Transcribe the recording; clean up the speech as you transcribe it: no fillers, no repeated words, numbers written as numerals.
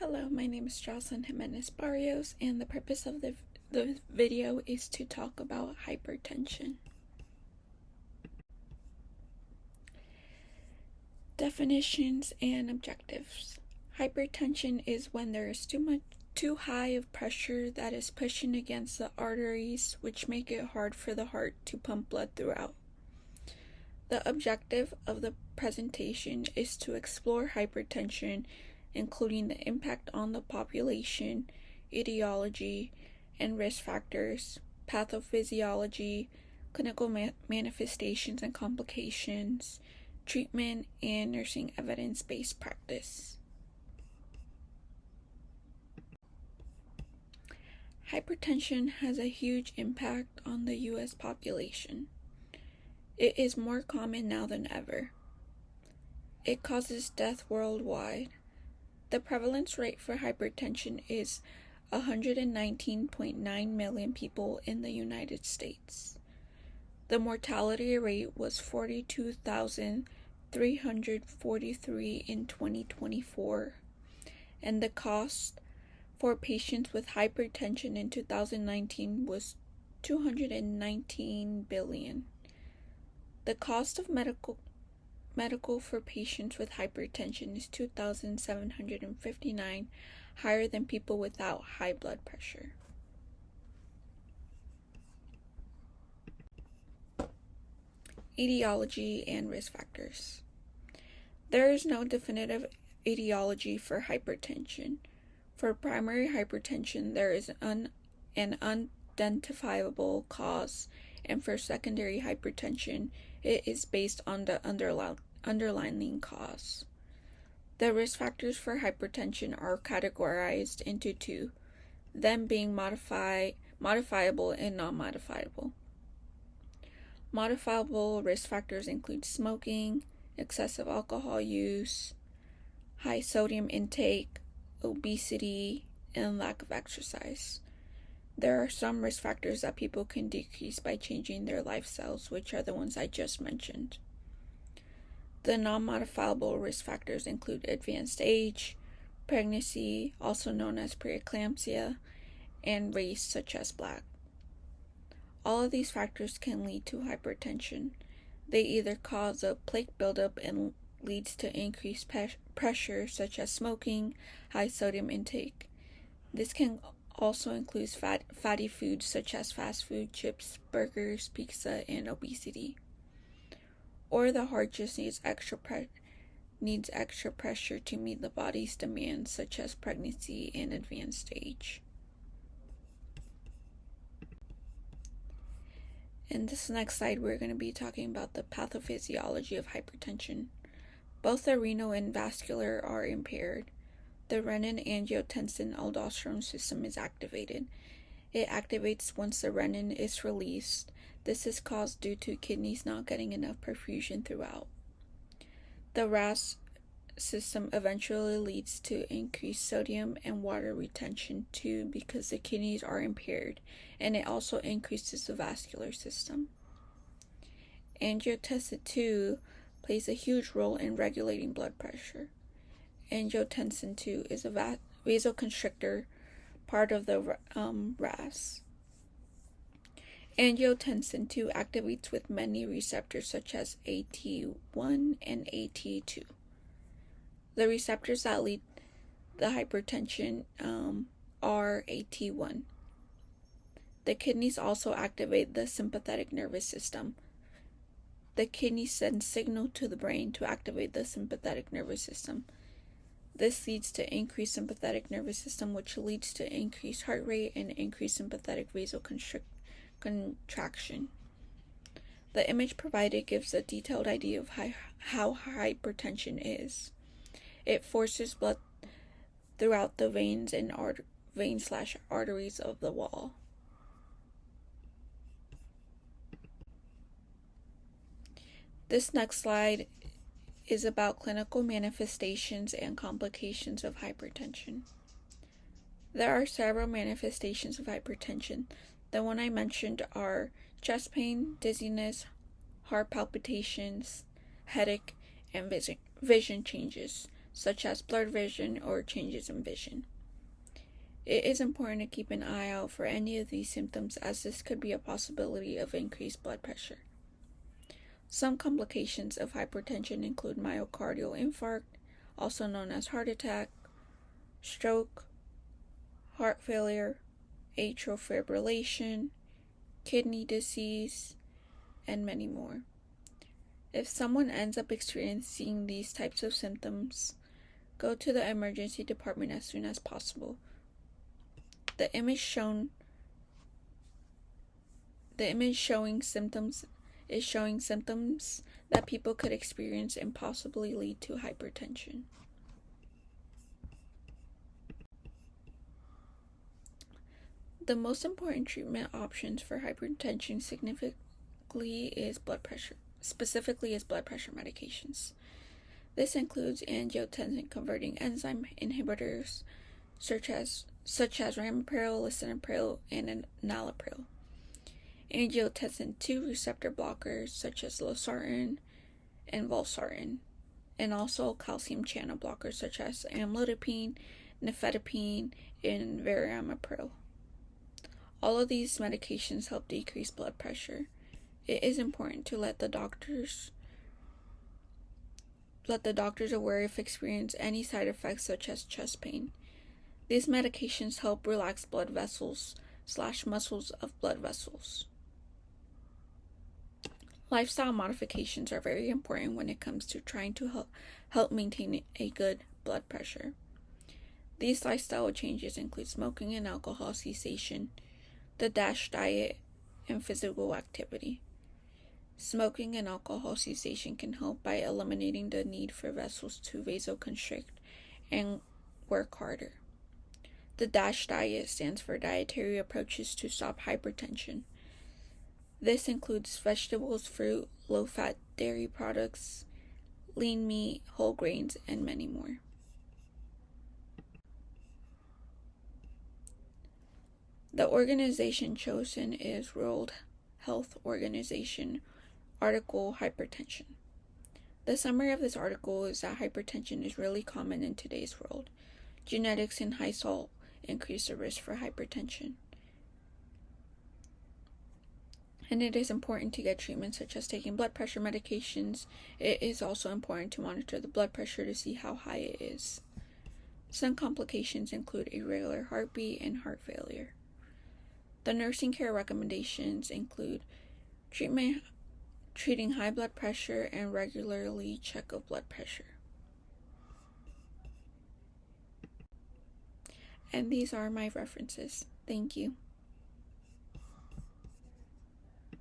Hello, my name is Jocelyn Jimenez Barrios, and the purpose of the video is to talk about hypertension. Definitions and objectives. Hypertension is when there is too high of pressure that is pushing against the arteries, which make it hard for the heart to pump blood throughout. The objective of the presentation is to explore hypertension, including the impact on the population, etiology and risk factors, pathophysiology, clinical manifestations and complications, treatment, and nursing evidence-based practice. Hypertension has a huge impact on the U.S. population. It is more common now than ever. It causes death worldwide. The prevalence rate for hypertension is 119.9 million people in the United States. The mortality rate was 42,343 in 2024, and the cost for patients with hypertension in 2019 was $219 billion. The cost of medical for patients with hypertension is $2,759, higher than people without high blood pressure. Etiology and risk factors. There is no definitive etiology for hypertension. For primary hypertension, there is an unidentifiable cause, and for secondary hypertension, it is based on the underlying cause. The risk factors for hypertension are categorized into two, them being modifiable and non-modifiable. Modifiable risk factors include smoking, excessive alcohol use, high sodium intake, obesity, and lack of exercise. There are some risk factors that people can decrease by changing their lifestyles, which are the ones I just mentioned. The non-modifiable risk factors include advanced age, pregnancy, also known as preeclampsia, and race, such as black. All of these factors can lead to hypertension. They either cause a plaque buildup and leads to increased pressure, such as smoking, high sodium intake. This can also include fatty foods such as fast food, chips, burgers, pizza, and obesity. Or the heart just needs extra pressure to meet the body's demands, such as pregnancy and advanced age. In this next slide, we're going to be talking about the pathophysiology of hypertension. Both the renal and vascular are impaired. The renin-angiotensin-aldosterone system is activated. It activates once the renin is released. This is caused due to kidneys not getting enough perfusion throughout. The RAS system eventually leads to increased sodium and water retention too, because the kidneys are impaired, and it also increases the vascular system. Angiotensin II plays a huge role in regulating blood pressure. Angiotensin II is a vasoconstrictor, part of the RAS. Angiotensin II activates with many receptors such as AT1 and AT2. The receptors that lead the hypertension are AT1. The kidneys also activate the sympathetic nervous system. The kidneys send signal to the brain to activate the sympathetic nervous system. This leads to increased sympathetic nervous system, which leads to increased heart rate and increased sympathetic vasocontraction. The image provided gives a detailed idea of how hypertension is. It forces blood throughout the veins and arteries of the wall. This next slide is about clinical manifestations and complications of hypertension. There are several manifestations of hypertension. The one I mentioned are chest pain, dizziness, heart palpitations, headache, and vision changes, such as blurred vision or changes in vision. It is important to keep an eye out for any of these symptoms, as this could be a possibility of increased blood pressure. Some complications of hypertension include myocardial infarct, also known as heart attack, stroke, heart failure, atrial fibrillation, kidney disease, and many more. If someone ends up experiencing these types of symptoms, go to the emergency department as soon as possible. The image showing symptoms is showing symptoms that people could experience and possibly lead to hypertension. The most important treatment options for hypertension specifically is blood pressure medications. This includes angiotensin converting enzyme inhibitors such as ramipril, lisinopril, and enalapril. Angiotensin II receptor blockers such as losartan and valsartan, and also calcium channel blockers such as amlodipine, nifedipine, and verapamil. All of these medications help decrease blood pressure. It is important to let the doctors aware if experience any side effects such as chest pain. These medications help relax blood vessels / muscles of blood vessels. Lifestyle modifications are very important when it comes to trying to help maintain a good blood pressure. These lifestyle changes include smoking and alcohol cessation, the DASH diet, and physical activity. Smoking and alcohol cessation can help by eliminating the need for vessels to vasoconstrict and work harder. The DASH diet stands for Dietary Approaches to Stop Hypertension. This includes vegetables, fruit, low-fat dairy products, lean meat, whole grains, and many more. The organization chosen is World Health Organization article Hypertension. The summary of this article is that hypertension is really common in today's world. Genetics and high salt increase the risk for hypertension. And it is important to get treatment such as taking blood pressure medications. It is also important to monitor the blood pressure to see how high it is. Some complications include irregular heartbeat and heart failure. The nursing care recommendations include treating high blood pressure and regularly check of blood pressure. And these are my references. Thank you.